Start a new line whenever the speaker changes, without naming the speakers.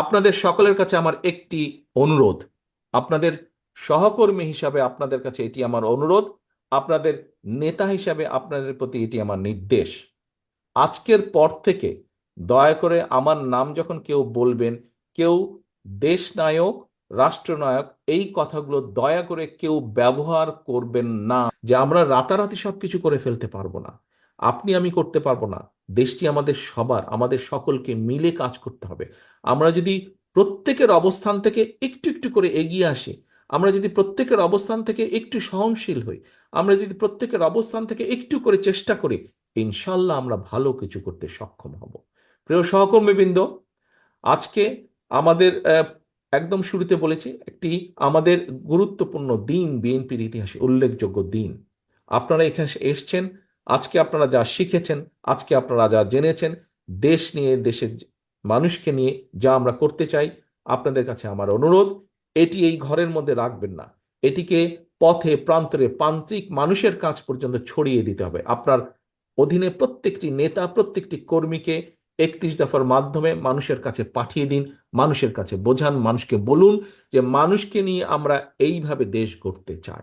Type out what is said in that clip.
আপনাদের সকলের কাছে আমার একটি অনুরোধ, আপনাদের সহকর্মী হিসাবে আপনাদের কাছে এটি আমার অনুরোধ, আপনাদের নেতা হিসাবে আপনাদের প্রতি এটি আমার নির্দেশ। আজকের পর থেকে দয়া করে আমার নাম যখন কেউ বলবেন, কেউ দেশ নায়ক, রাষ্ট্রনায়ক, এই কথাগুলো দয়া করে কেউ ব্যবহার করবেন না। যে আমরা রাতারাতি সবকিছু করে ফেলতে পারবো না, আপনি আমি করতে পারবো না। দেশটি আমাদের সবার, আমাদের সকলকে মিলে কাজ করতে হবে। আমরা যদি প্রত্যেকের অবস্থান থেকে একটু একটু করে এগিয়ে আসি, আমরা যদি প্রত্যেকের অবস্থান থেকে একটু সহনশীল হই, আমরা যদি প্রত্যেকের অবস্থান থেকে একটু করে চেষ্টা করি, ইনশাল্লাহ আমরা ভালো কিছু করতে সক্ষম হব। প্রিয় সহকর্মীবৃন্দ, আজকে আমাদের একদম শুরুতে বলেছি, একটি আমাদের গুরুত্বপূর্ণ দিন, বিএনপির ইতিহাসে উল্লেখযোগ্য দিন। আপনারা এখানে এসছেন, আজকে আপনারা যা শিখেছেন, আজকে আপনারা যা জেনেছেন, দেশ নিয়ে, দেশের মানুষকে নিয়ে যা আমরা করতে চাই, আপনাদের কাছে আমার অনুরোধ, এটি এই ঘরের মধ্যে রাখবেন না, এটিকে পথে প্রান্তরে প্রান্তিক মানুষের কাছ পর্যন্ত ছড়িয়ে দিতে হবে। আপনার অধীনে প্রত্যেকটি নেতা, প্রত্যেকটি কর্মীকে 31 দফার মাধ্যমে মানুষের কাছে পাঠিয়ে দিন, মানুষের কাছে বোঝান, মানুষকে বলুন যে মানুষকে নিয়ে আমরা এইভাবে দেশ গড়তে চাই।